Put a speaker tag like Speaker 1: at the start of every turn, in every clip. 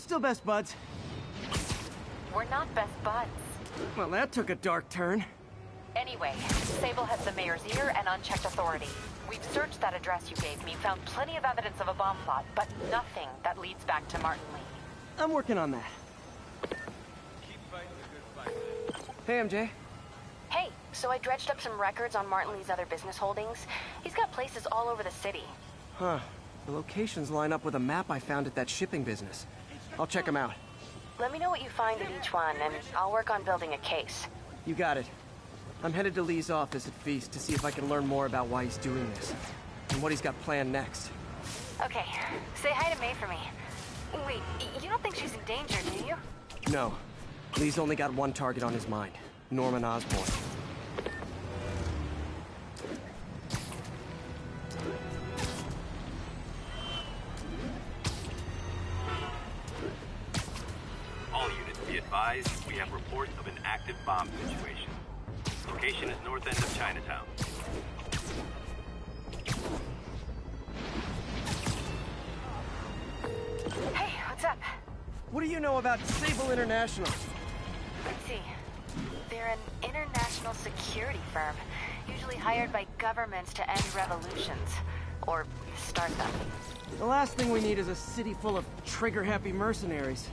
Speaker 1: still best buds.
Speaker 2: We're not best buds.
Speaker 1: Well, that took a dark turn.
Speaker 2: Anyway, Sable has the mayor's ear and unchecked authority. We've searched that address you gave me, found plenty of evidence of a bomb plot, but nothing that leads back to Martin Lee.
Speaker 1: I'm working on that.
Speaker 3: Keep fighting the good fight.
Speaker 1: Hey, MJ.
Speaker 2: Hey, so I dredged up some records on Martin Lee's other business holdings. He's got places all over the city.
Speaker 1: Huh. The locations line up with a map I found at that shipping business. I'll check them out.
Speaker 2: Let me know what you find at each one, and I'll work on building a case.
Speaker 1: You got it. I'm headed to Lee's office at Feast to see if I can learn more about why he's doing this. And what he's got planned next.
Speaker 2: Okay, say hi to May for me. Wait, you don't think she's in danger, do you?
Speaker 1: No. Lee's only got one target on his mind. Norman Osborn.
Speaker 4: All units be advised, we have reports of an active bomb situation. Location is north end of Chinatown.
Speaker 2: Hey, what's up?
Speaker 1: What do you know about Sable International?
Speaker 2: Let's see. They're an international security firm, usually hired by governments to end revolutions. Or start them.
Speaker 1: The last thing we need is a city full of trigger-happy mercenaries.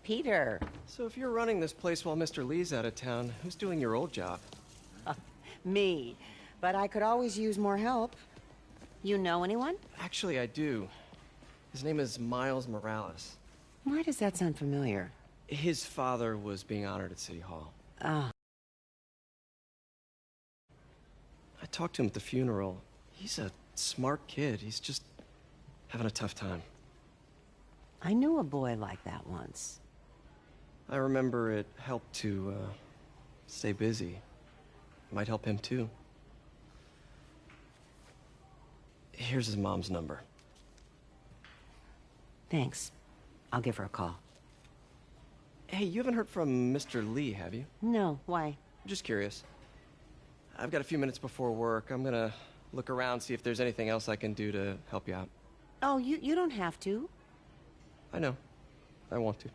Speaker 5: Peter.
Speaker 1: So if you're running this place while Mr. Lee's out of town, who's doing your old job?
Speaker 5: Me. But I could always use more help. You know anyone?
Speaker 1: Actually, I do. His name is Miles Morales.
Speaker 5: Why does that sound familiar?
Speaker 1: His father was being honored at City Hall.
Speaker 5: Oh.
Speaker 1: I talked to him at the funeral. He's a smart kid. He's just having a tough time.
Speaker 5: I knew a boy like that once.
Speaker 1: I remember it helped to, stay busy. Might help him, too. Here's his mom's number.
Speaker 5: Thanks. I'll give her a call.
Speaker 1: Hey, you haven't heard from Mr. Lee, have you?
Speaker 5: No, why?
Speaker 1: Just curious. I've got a few minutes before work. I'm gonna look around, see if there's anything else I can do to help you out.
Speaker 5: Oh, you don't have to.
Speaker 1: I know. I want to.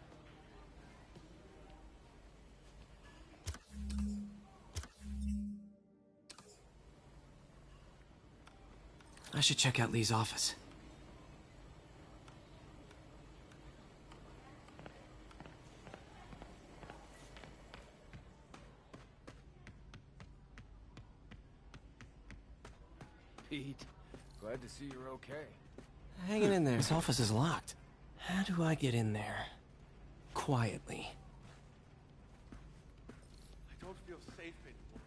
Speaker 1: I should check out Lee's office.
Speaker 3: Pete, glad to see you're okay.
Speaker 1: Hanging in there. His office is locked. How do I get in there? Quietly.
Speaker 3: I don't feel safe anymore.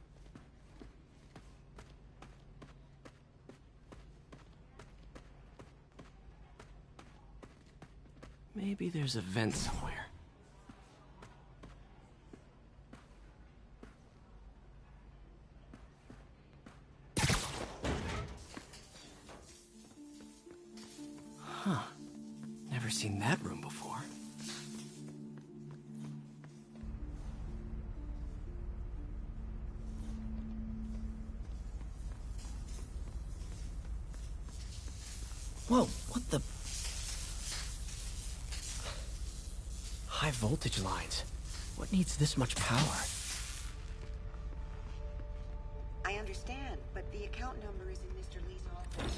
Speaker 1: Maybe there's a vent somewhere. Huh. Never seen that room before. Whoa, what the... High voltage lines. What needs this much power?
Speaker 5: I understand, but the account number is in Mr. Lee's office.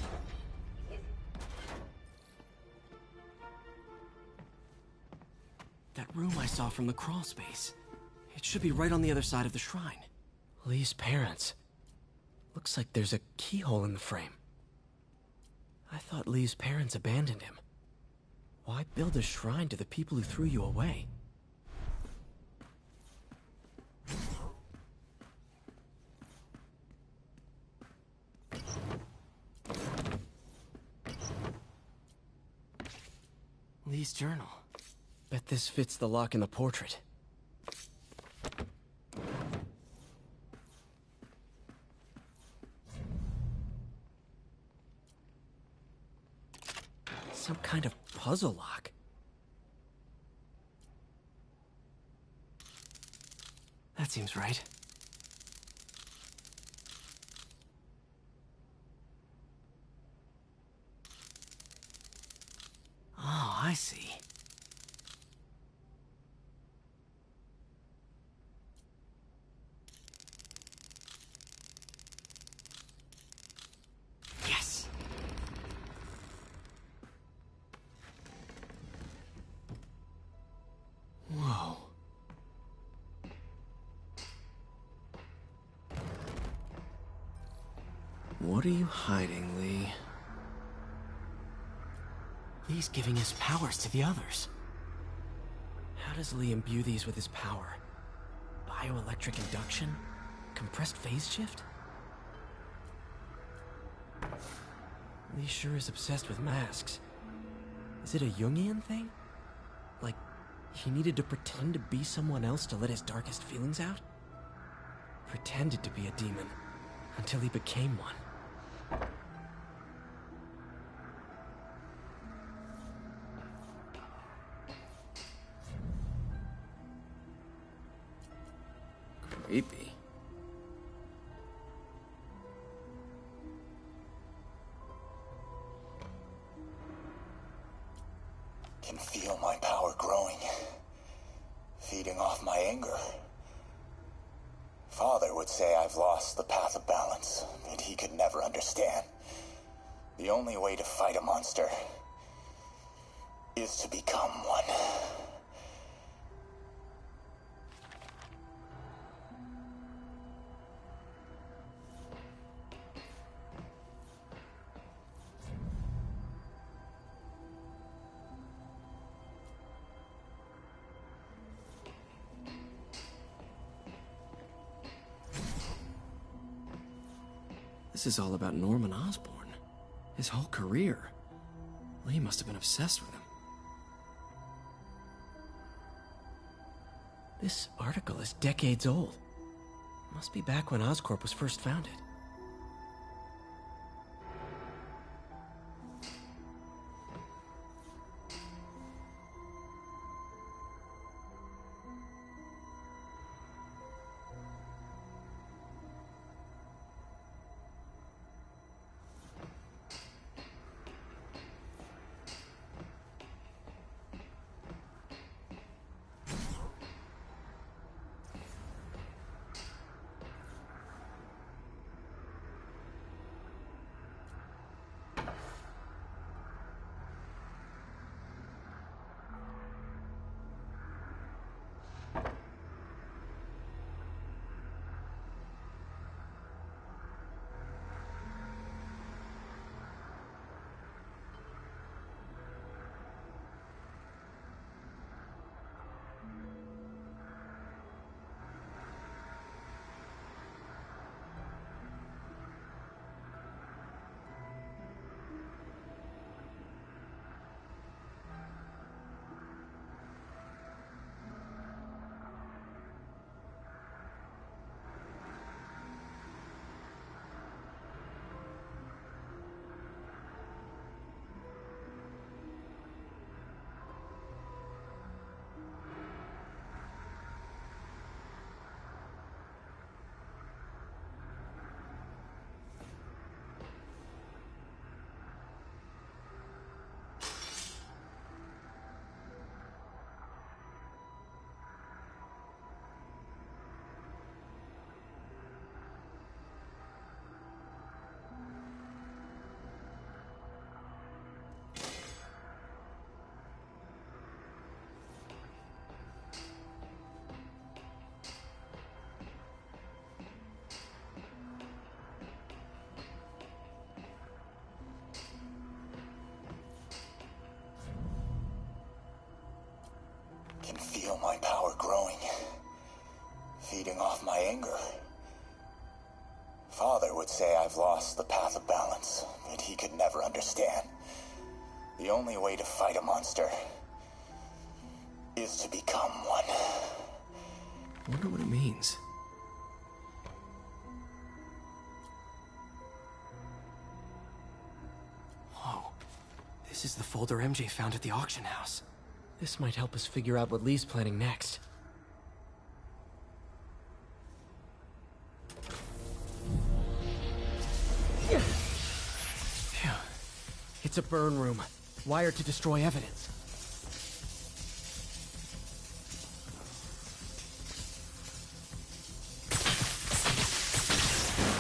Speaker 1: That room I saw from the crawl space. It should be right on the other side of the shrine. Lee's parents. Looks like there's a keyhole in the frame. I thought Lee's parents abandoned him. Why build a shrine to the people who threw you away? Lee's journal. Bet this fits the lock in the portrait. Some kind of puzzle lock. That seems right. Oh, I see. Yes! Whoa. What are you hiding, Lee? Lee's giving his powers to the others. How does Lee imbue these with his power? Bioelectric induction? Compressed phase shift? Lee sure is obsessed with masks. Is it a Jungian thing? Like, he needed to pretend to be someone else to let his darkest feelings out? Pretended to be a demon, until he became one. Creepy.
Speaker 6: Can feel my power growing, feeding off my anger. Father would say I've lost the path of balance, that he could never understand. The only way to fight a monster is to become one.
Speaker 1: This is all about Norman Osborn. His whole career. Lee must have been obsessed with him. This article is decades old. Must be back when Oscorp was first founded. Can feel my power growing, feeding off my anger. Father would say I've lost the path of balance, that he could never understand. The only way to fight a monster is to become one. Wonder what it means. Whoa. This This is the folder MJ found at the auction house. This might help us figure out what Lee's planning next. Phew. It's a burn room, wired to destroy evidence.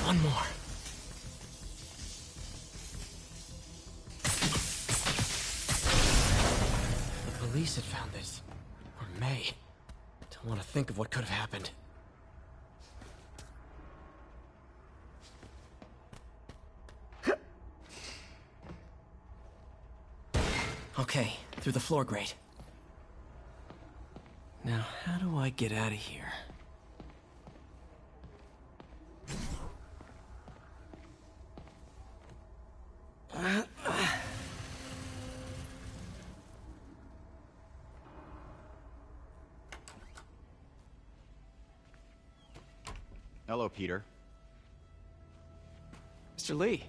Speaker 1: One more. The police had found this. Or may. Don't want to think of what could have happened. Okay, through the floor grate. Now, how do I get out of here?
Speaker 7: Hello, Peter.
Speaker 1: Mr. Lee.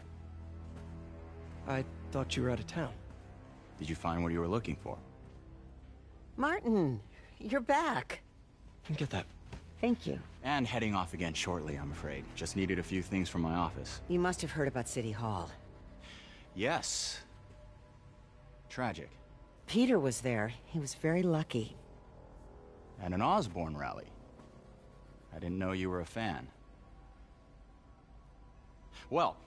Speaker 1: I thought you were out of town.
Speaker 7: Did you find what you were looking for?
Speaker 5: Martin, you're back.
Speaker 1: Get that.
Speaker 5: Thank you.
Speaker 7: And heading off again shortly, I'm afraid. Just needed a few things from my office.
Speaker 5: You must have heard about City Hall.
Speaker 7: Yes. Tragic.
Speaker 5: Peter was there. He was very lucky.
Speaker 7: At an Osborn rally. I didn't know you were a fan. Well,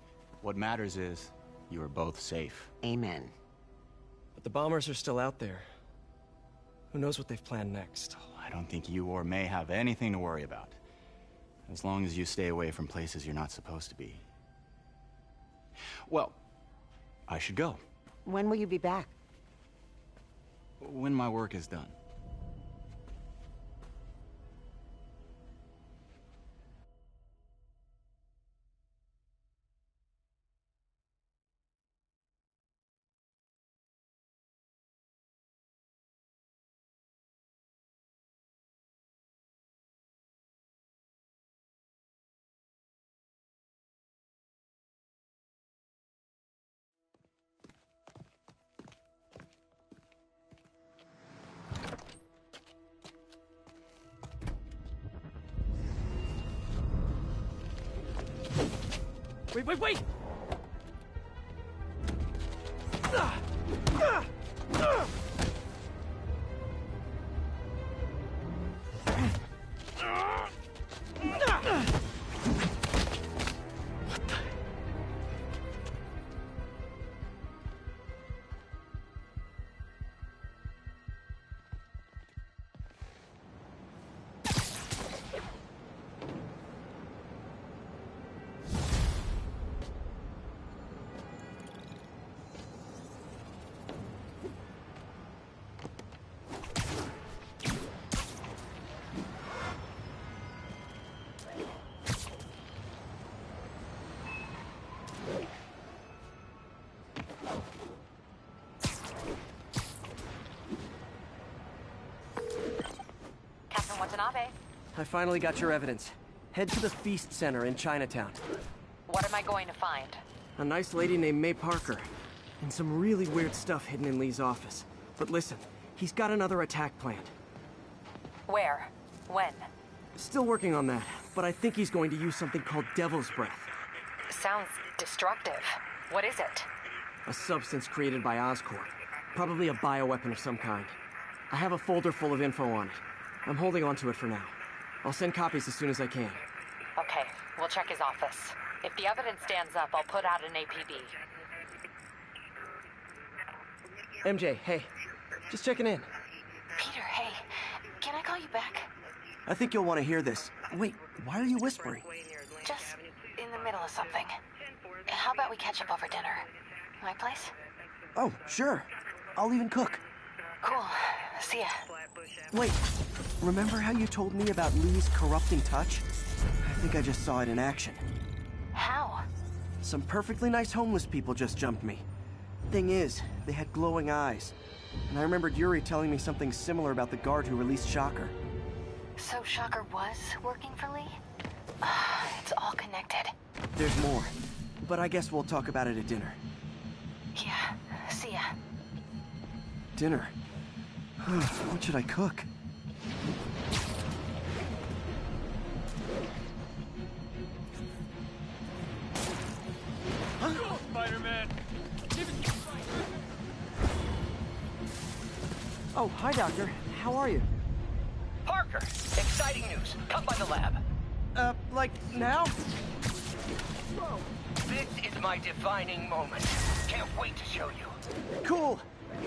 Speaker 7: what matters is you are both safe.
Speaker 5: Amen.
Speaker 1: But the bombers are still out there. Who knows what they've planned next?
Speaker 7: I don't think you or May have anything to worry about. As long as you stay away from places you're not supposed to be. Well, I should go.
Speaker 5: When will you be back?
Speaker 7: When my work is done.
Speaker 1: Wait!
Speaker 2: Captain Watanabe,
Speaker 1: I finally got your evidence. Head to the Feast Center in Chinatown.
Speaker 2: what am I going to find?
Speaker 1: A nice lady named May Parker. And some really weird stuff hidden in Lee's office. But listen, he's got another attack planned.
Speaker 2: Where? When?
Speaker 1: Still working on that, but I think he's going to use something called Devil's Breath.
Speaker 2: Sounds destructive. What is it?
Speaker 1: A substance created by Oscorp. Probably a bioweapon of some kind. I have a folder full of info on it. I'm holding on to it for now. I'll send copies as soon as I can.
Speaker 2: Okay, we'll check his office. If the evidence stands up, I'll put out an APB.
Speaker 1: MJ, hey. Just checking in.
Speaker 2: Peter, hey, can I call you back?
Speaker 1: I think you'll want to hear this. Wait, why are you whispering?
Speaker 2: Just in the middle of something. How about we catch up over dinner? My place?
Speaker 1: Oh, sure. I'll even cook.
Speaker 2: Cool. See ya.
Speaker 1: Wait, remember how you told me about Lee's corrupting touch? I think I just saw it in action.
Speaker 2: How?
Speaker 1: Some perfectly nice homeless people just jumped me. Thing is, they had glowing eyes. And I remembered Yuri telling me something similar about the guard who released Shocker.
Speaker 2: So Shocker was working for Lee? It's all connected.
Speaker 1: There's more, but I guess we'll talk about it at dinner.
Speaker 2: Yeah, see ya.
Speaker 1: dinner. What should I cook?
Speaker 3: Go, Spider-Man!
Speaker 1: Oh, hi, Doctor. How are you?
Speaker 8: Parker, exciting news. Come by the lab.
Speaker 1: Like now?
Speaker 8: This is my defining moment. Can't wait to show you.
Speaker 1: Cool.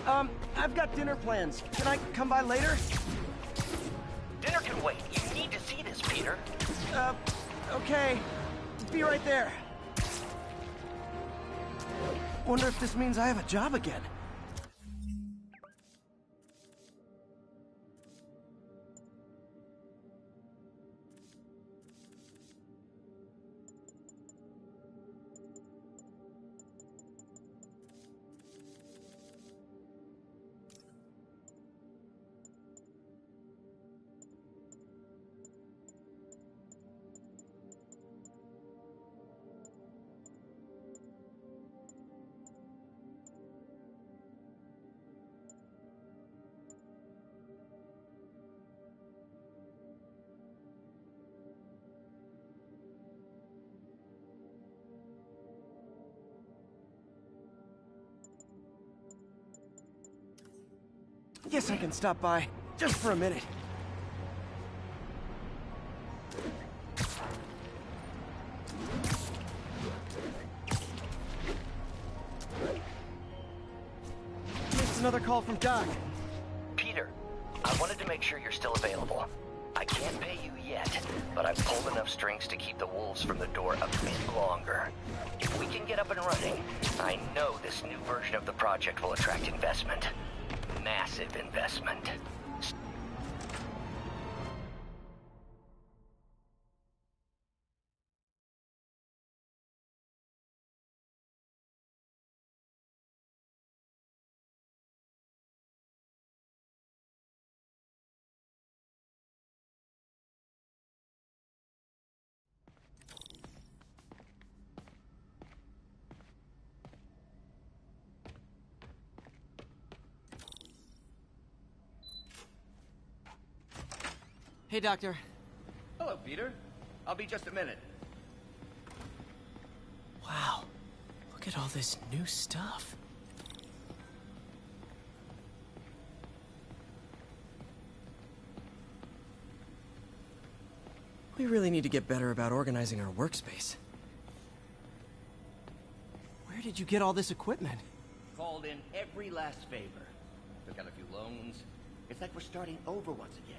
Speaker 1: I've got dinner plans. Can I come by later?
Speaker 8: Dinner can wait. You need to see this, Peter.
Speaker 1: Okay. Be right there. Wonder if this means I have a job again. Guess I can stop by, just for a minute. Missed another call from Doc.
Speaker 8: Peter, I wanted to make sure you're still available. I can't pay you yet, but I've pulled enough strings to keep the wolves from the door a bit longer. If we can get up and running, I know this new version of the project will attract investment. Massive investment.
Speaker 1: Hey, Doctor.
Speaker 8: Hello, Peter. I'll be just a minute.
Speaker 1: Wow. Look at all this new stuff. We really need to get better about organizing our workspace. Where did you get all this equipment?
Speaker 8: Called in every last favor. Took out a few loans. It's like we're starting over once again.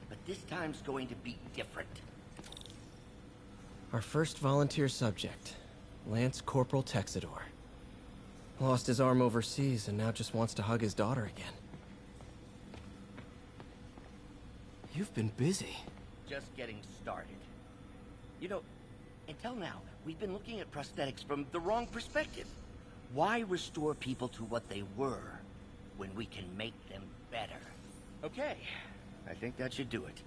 Speaker 8: But this time's going to be different.
Speaker 1: Our first volunteer subject, Lance Corporal Texador. Lost his arm overseas and now just wants to hug his daughter again. You've been busy.
Speaker 8: Just getting started. You know, until now, we've been looking at prosthetics from the wrong perspective. Why restore people to what they were when we can make them better? Okay, I think that should do it.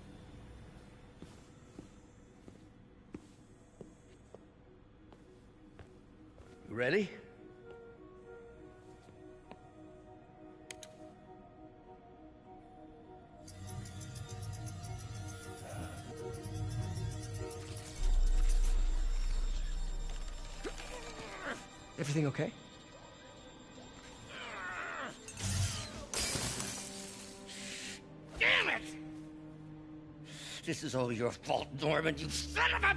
Speaker 8: You ready?
Speaker 1: Everything okay?
Speaker 8: Damn it! This is all your fault, Norman, you son of a...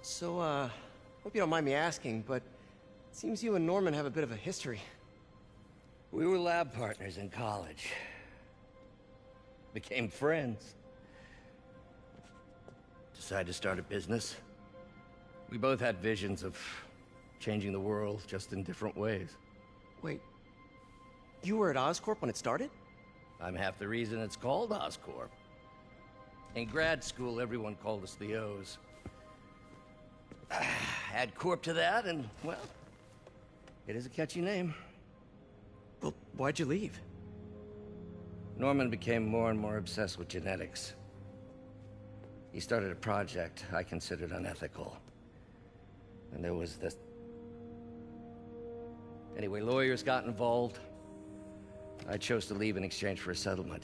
Speaker 1: So, hope you don't mind me asking, but it seems you and Norman have a bit of a history.
Speaker 8: We were lab partners in college. Became friends. Decided to start a business. We both had visions of changing the world, just in different ways.
Speaker 1: Wait, you were at Oscorp when it started?
Speaker 8: I'm half the reason it's called Oscorp. In grad school, everyone called us the O's. Add Corp to that, and, well, it is a catchy name.
Speaker 1: Well, why'd you leave?
Speaker 8: Norman became more and more obsessed with genetics. He started a project I considered unethical. And there was this... Anyway, lawyers got involved. I chose to leave in exchange for a settlement.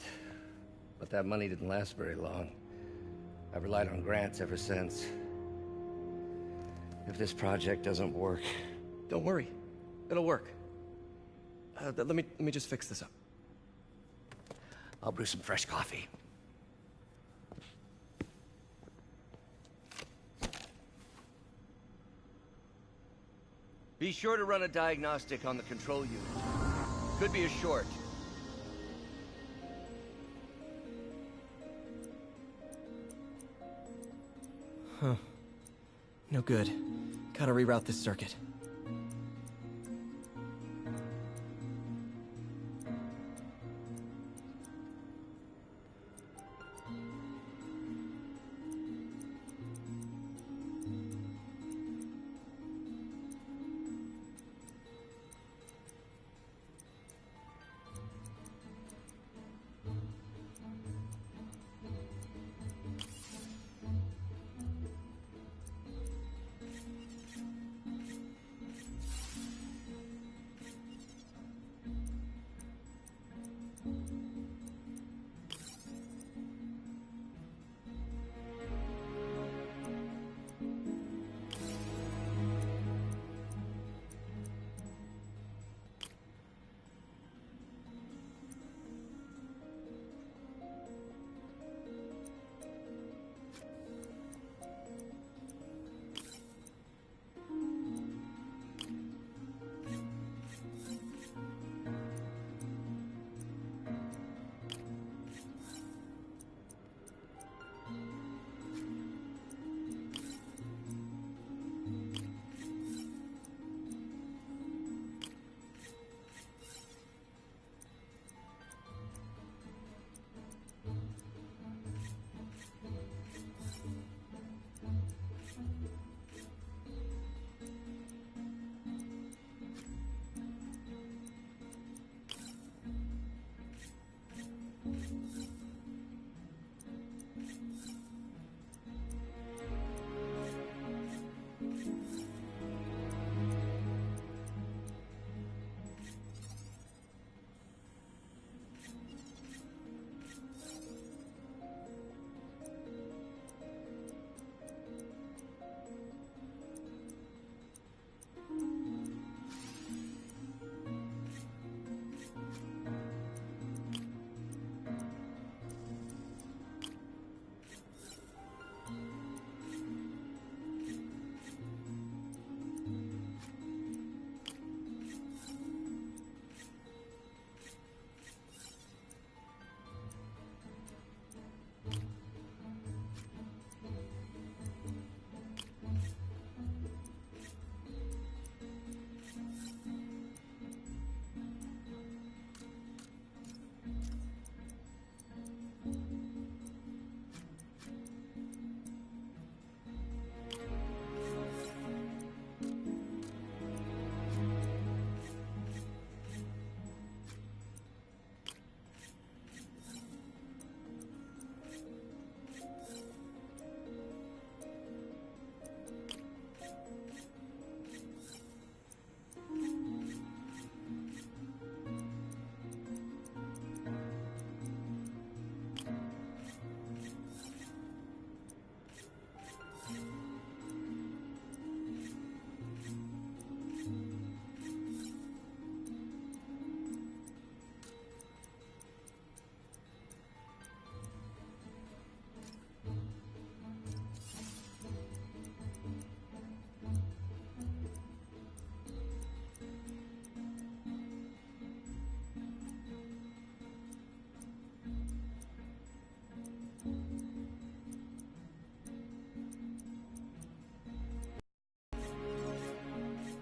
Speaker 8: But that money didn't last very long. I've relied on grants ever since. If this project doesn't work...
Speaker 1: Don't worry. It'll work. Let me just fix this up.
Speaker 8: I'll brew some fresh coffee. Be sure to run a diagnostic on the control unit. Could be a short.
Speaker 1: Huh. No good. Gotta reroute this circuit.